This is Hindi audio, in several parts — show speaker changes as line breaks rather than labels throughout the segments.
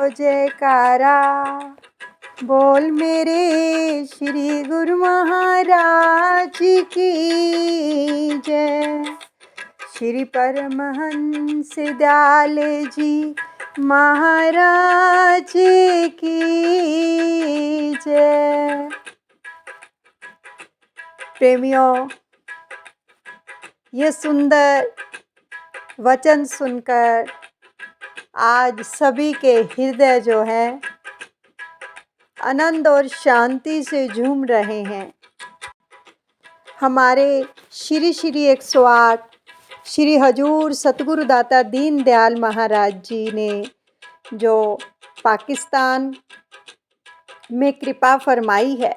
जयकारा, बोल मेरे श्री गुरु महाराज की जय। श्री परमहंस दयाल जी महाराज की जय। प्रेमियों, ये सुंदर वचन सुनकर आज सभी के हृदय जो है आनंद और शांति से झूम रहे हैं। हमारे श्री श्री 108 श्री हजूर सतगुरु दाता दीन दयाल महाराज जी ने जो पाकिस्तान में कृपा फरमाई है,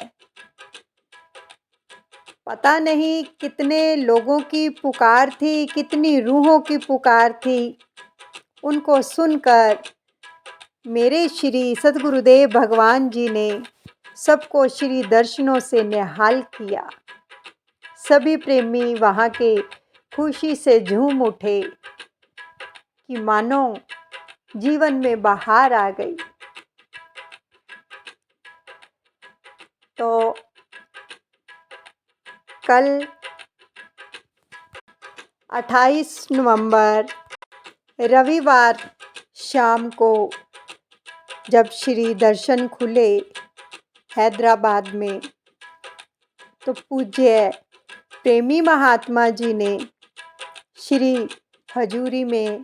पता नहीं कितने लोगों की पुकार थी, कितनी रूहों की पुकार थी। उनको सुनकर मेरे श्री सतगुरुदेव भगवान जी ने सबको श्री दर्शनों से निहाल किया। सभी प्रेमी वहाँ के खुशी से झूम उठे कि मानो जीवन में बहार आ गई। तो कल 28 नवंबर रविवार शाम को जब श्री दर्शन खुले हैदराबाद में, तो पूज्य प्रेमी महात्मा जी ने श्री हजूरी में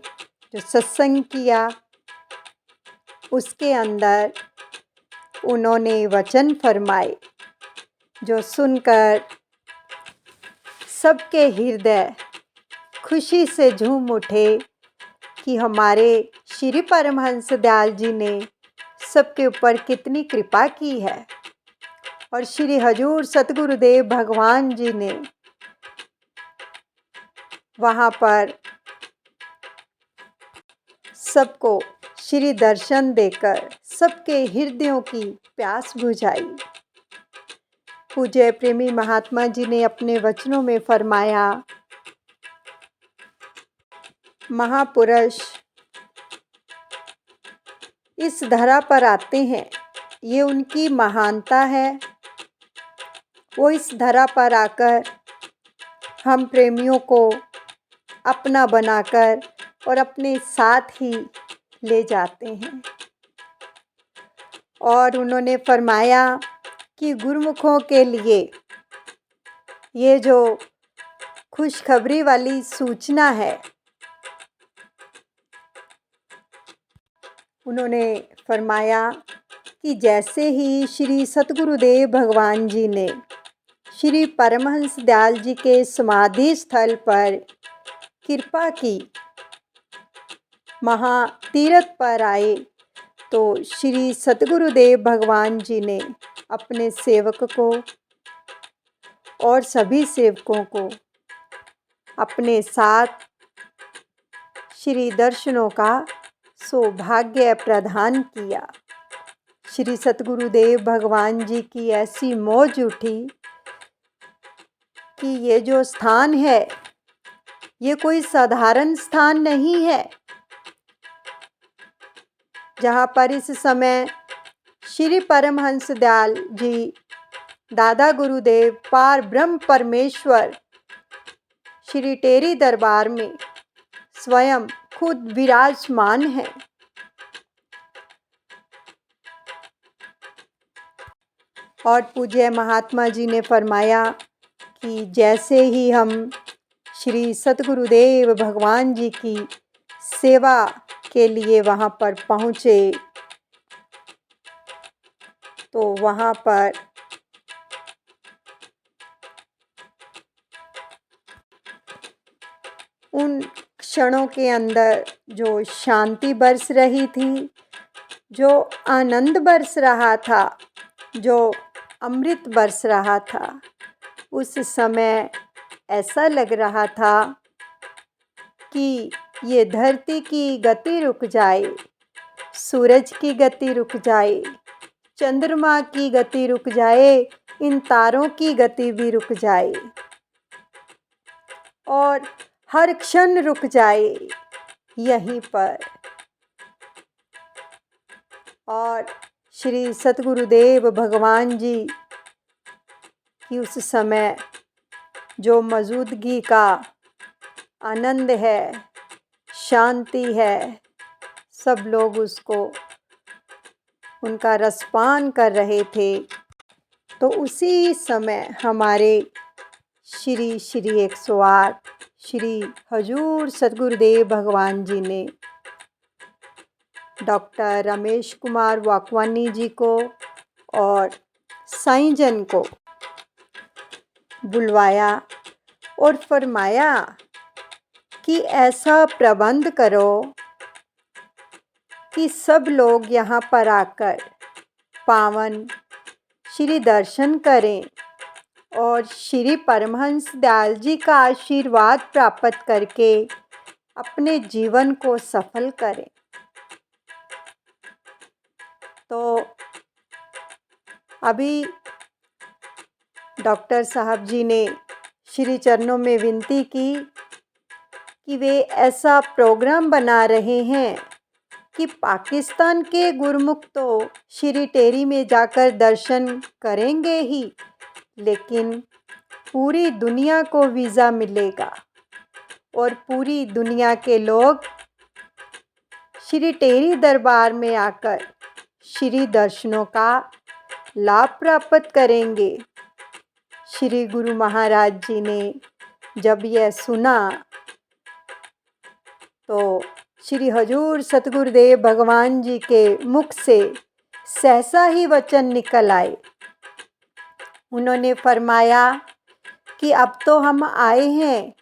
जो सत्संग किया, उसके अंदर उन्होंने वचन फरमाए जो सुनकर सबके हृदय खुशी से झूम उठे कि हमारे श्री परमहंस दयाल जी ने सबके ऊपर कितनी कृपा की है और श्री हजूर सतगुरुदेव भगवान जी ने वहाँ पर सबको श्री दर्शन देकर सबके हृदयों की प्यास बुझाई। पूज्य प्रेमी महात्मा जी ने अपने वचनों में फरमाया, महापुरुष इस धरा पर आते हैं, ये उनकी महानता है। वो इस धरा पर आकर हम प्रेमियों को अपना बनाकर और अपने साथ ही ले जाते हैं। और उन्होंने फरमाया कि गुरुमुखों के लिए ये जो खुशखबरी वाली सूचना है, उन्होंने फरमाया कि जैसे ही श्री सतगुरुदेव भगवान जी ने श्री परमहंस दयाल जी के समाधि स्थल पर कृपा की, महातीर्थ पर आए, तो श्री सतगुरुदेव भगवान जी ने अपने सेवक को और सभी सेवकों को अपने साथ श्री दर्शनों का सौभाग्य प्रदान किया। श्री सतगुरुदेव भगवान जी की ऐसी मौज उठी कि ये जो स्थान है, ये कोई साधारण स्थान नहीं है, जहाँ पर इस समय श्री परमहंस दयाल जी दादा गुरुदेव पार ब्रह्म परमेश्वर श्री टेरी दरबार में स्वयं खुद विराजमान है। और पूज्य महात्मा जी ने फरमाया कि जैसे ही हम श्री सतगुरुदेव भगवान जी की सेवा के लिए वहाँ पर पहुँचे, तो वहाँ पर उन क्षणों के अंदर जो शांति बरस रही थी, जो आनंद बरस रहा था, जो अमृत बरस रहा था, उस समय ऐसा लग रहा था कि ये धरती की गति रुक जाए, सूरज की गति रुक जाए, चंद्रमा की गति रुक जाए, इन तारों की गति भी रुक जाए और हर क्षण रुक जाए यहीं पर। और श्री सतगुरुदेव भगवान जी की उस समय जो मौजूदगी का आनंद है, शांति है, सब लोग उसको उनका रसपान कर रहे थे। तो उसी समय हमारे श्री श्री 108 श्री हजूर सतगुरुदेव भगवान जी ने डॉक्टर रमेश कुमार वाकवानी जी को और साईं जन को बुलवाया और फरमाया कि ऐसा प्रबंध करो कि सब लोग यहाँ पर आकर पावन श्री दर्शन करें और श्री परमहंस दयाल जी का आशीर्वाद प्राप्त करके अपने जीवन को सफल करें। तो अभी डॉक्टर साहब जी ने श्री चरणों में विनती की कि वे ऐसा प्रोग्राम बना रहे हैं कि पाकिस्तान के गुरमुख तो श्री टेरी में जाकर दर्शन करेंगे ही, लेकिन पूरी दुनिया को वीज़ा मिलेगा और पूरी दुनिया के लोग श्री टेरी दरबार में आकर श्री दर्शनों का लाभ प्राप्त करेंगे। श्री गुरु महाराज जी ने जब यह सुना तो श्री हजूर सतगुरुदेव भगवान जी के मुख से सहसा ही वचन निकल आए। उन्होंने फरमाया कि अब तो हम आए हैं,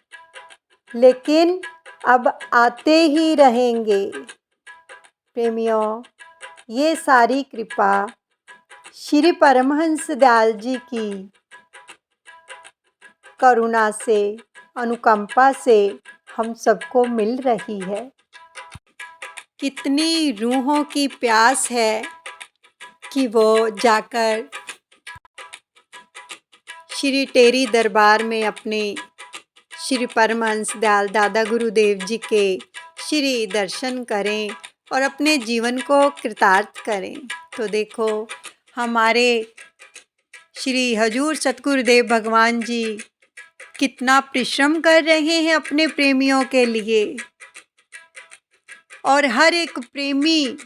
लेकिन अब आते ही रहेंगे। प्रेमियों, ये सारी कृपा श्री परमहंस दयाल जी की करुणा से, अनुकंपा से हम सबको मिल रही है। कितनी रूहों की प्यास है कि वो जाकर श्री टेरी दरबार में अपने श्री परमहंस दयाल दादा गुरुदेव जी के श्री दर्शन करें और अपने जीवन को कृतार्थ करें। तो देखो, हमारे श्री हजूर सतगुरुदेव भगवान जी कितना परिश्रम कर रहे हैं अपने प्रेमियों के लिए, और हर एक प्रेमी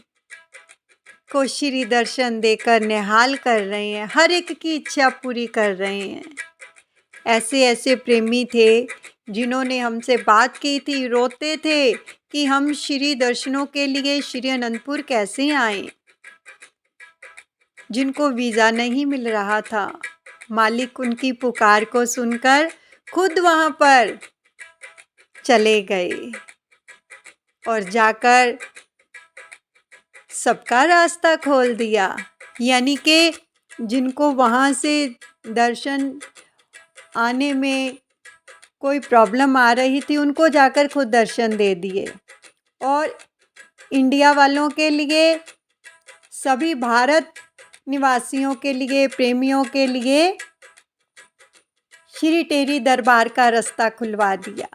को श्री दर्शन देकर निहाल कर रहे हैं, हर एक की इच्छा पूरी कर रहे हैं। ऐसे ऐसे प्रेमी थे जिन्होंने हमसे बात की थी, रोते थे कि हम श्री दर्शनों के लिए श्री अनंतपुर कैसे आएं, जिनको वीज़ा नहीं मिल रहा था। मालिक उनकी पुकार को सुनकर खुद वहाँ पर चले गए और जाकर सबका रास्ता खोल दिया। यानी कि जिनको वहाँ से दर्शन आने में कोई प्रॉब्लम आ रही थी, उनको जाकर खुद दर्शन दे दिए। और इंडिया वालों के लिए, सभी भारत निवासियों के लिए, प्रेमियों के लिए श्री टेरी दरबार का रास्ता खुलवा दिया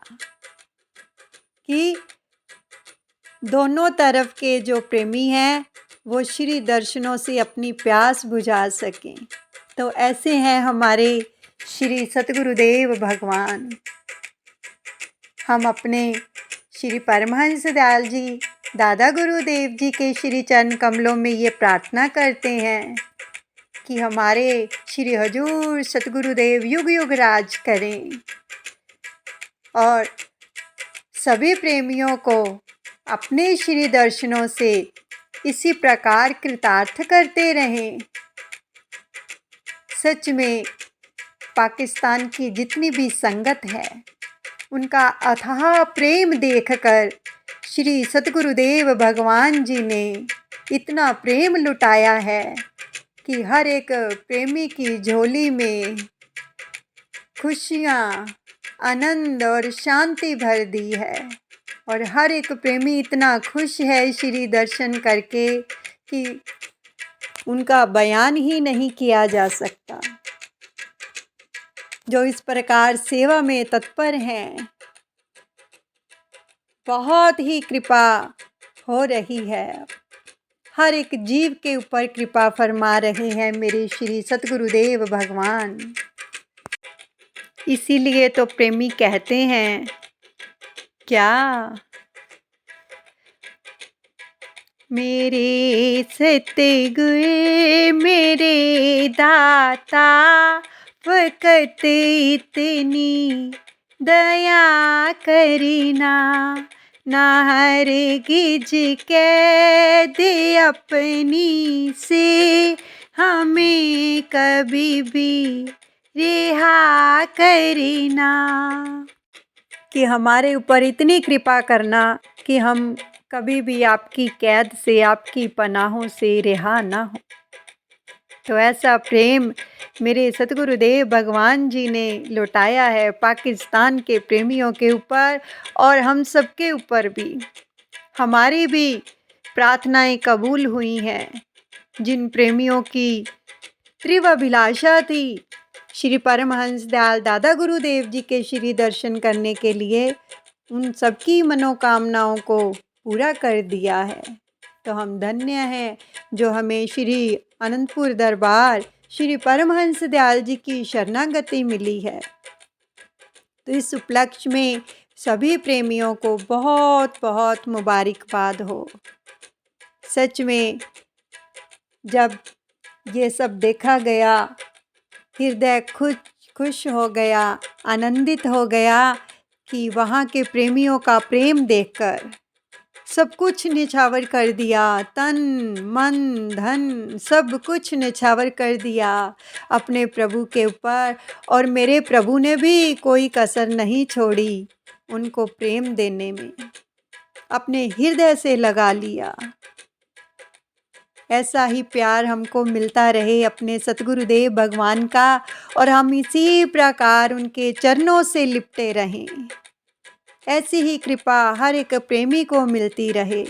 कि दोनों तरफ के जो प्रेमी हैं वो श्री दर्शनों से अपनी प्यास बुझा सकें। तो ऐसे हैं हमारे श्री सतगुरुदेव भगवान। हम अपने श्री परमहंस दयाल जी दादा गुरुदेव जी के श्री चरण कमलों में ये प्रार्थना करते हैं कि हमारे श्री हजूर सतगुरुदेव युग युग राज करें और सभी प्रेमियों को अपने श्री दर्शनों से इसी प्रकार कृतार्थ करते रहें। सच में पाकिस्तान की जितनी भी संगत है, उनका अथाह प्रेम देखकर श्री सतगुरुदेव भगवान जी ने इतना प्रेम लुटाया है कि हर एक प्रेमी की झोली में खुशियाँ, आनंद और शांति भर दी है। और हर एक प्रेमी इतना खुश है श्री दर्शन करके कि उनका बयान ही नहीं किया जा सकता। जो इस प्रकार सेवा में तत्पर हैं, बहुत ही कृपा हो रही है। हर एक जीव के ऊपर कृपा फरमा रहे हैं मेरे श्री सतगुरुदेव भगवान। इसीलिए तो प्रेमी कहते हैं क्या, मेरे सतगुरु मेरे दाता, फकत इतनी दया करना, ना हरगिज कैद अपनी से हमें कभी भी रिहा करना। कि हमारे ऊपर इतनी कृपा करना कि हम कभी भी आपकी कैद से, आपकी पनाहों से रिहा ना हो। तो ऐसा प्रेम मेरे सतगुरुदेव भगवान जी ने लौटाया है पाकिस्तान के प्रेमियों के ऊपर और हम सबके ऊपर भी। हमारी भी प्रार्थनाएं कबूल हुई हैं। जिन प्रेमियों की तीव्र अभिलाषा थी श्री परमहंस दयाल दादा गुरुदेव जी के श्री दर्शन करने के लिए, उन सबकी मनोकामनाओं को पूरा कर दिया है। तो हम धन्य हैं जो हमें श्री अनंतपुर दरबार श्री परमहंस दयाल जी की शरणागति मिली है। तो इस उपलक्ष्य में सभी प्रेमियों को बहुत बहुत मुबारकबाद हो। सच में जब ये सब देखा गया, हृदय खुश हो गया, आनंदित हो गया कि वहाँ के प्रेमियों का प्रेम देखकर सब कुछ निछावर कर दिया। तन मन धन सब कुछ निछावर कर दिया अपने प्रभु के ऊपर, और मेरे प्रभु ने भी कोई कसर नहीं छोड़ी उनको प्रेम देने में, अपने हृदय से लगा लिया। ऐसा ही प्यार हमको मिलता रहे अपने सतगुरुदेव भगवान का, और हम इसी प्रकार उनके चरणों से लिपटे रहें। ऐसी ही कृपा हर एक प्रेमी को मिलती रहे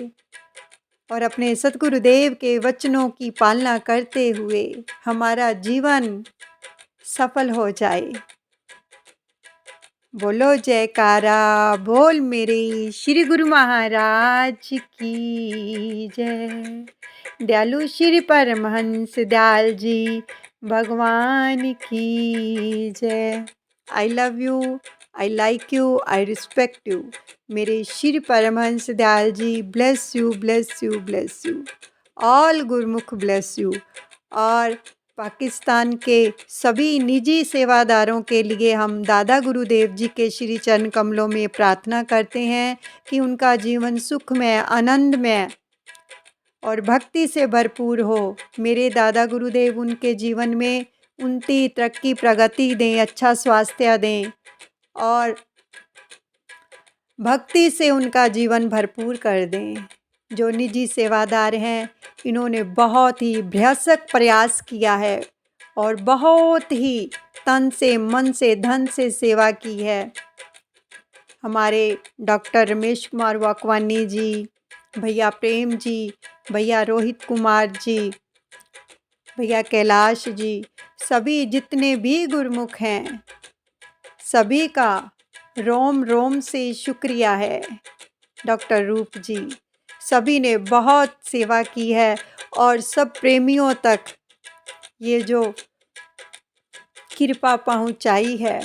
और अपने सतगुरुदेव के वचनों की पालना करते हुए हमारा जीवन सफल हो जाए। बोलो जयकारा बोल मेरे श्री गुरु महाराज की जय। दयालु श्री परमहंस दयाल जी भगवान की जय। I love you, I like you, I respect you. मेरे Shri Paramhans Dayal ji bless you, bless you, bless you. All Gurmukh bless you. और पाकिस्तान के सभी निजी सेवादारों के लिए हम दादा गुरुदेव जी के श्री चरण कमलों में प्रार्थना करते हैं कि उनका जीवन सुखमय, आनंदमय और भक्ति से भरपूर हो। मेरे दादा गुरुदेव उनके जीवन में उन्नति, तरक्की, प्रगति दें, अच्छा स्वास्थ्य दें और भक्ति से उनका जीवन भरपूर कर दें। जो निजी सेवादार हैं, इन्होंने बहुत ही भ्रसक प्रयास किया है और बहुत ही तन से, मन से, धन से सेवा की है। हमारे डॉक्टर रमेश कुमार वाकवानी जी, भैया प्रेम जी, भैया रोहित कुमार जी, भैया कैलाश जी, सभी जितने भी गुरमुख हैं, सभी का रोम रोम से शुक्रिया है। डॉक्टर रूप जी, सभी ने बहुत सेवा की है और सब प्रेमियों तक ये जो कृपा पहुंचाई है,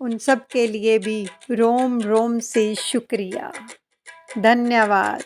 उन सब के लिए भी रोम रोम से शुक्रिया। धन्यवाद।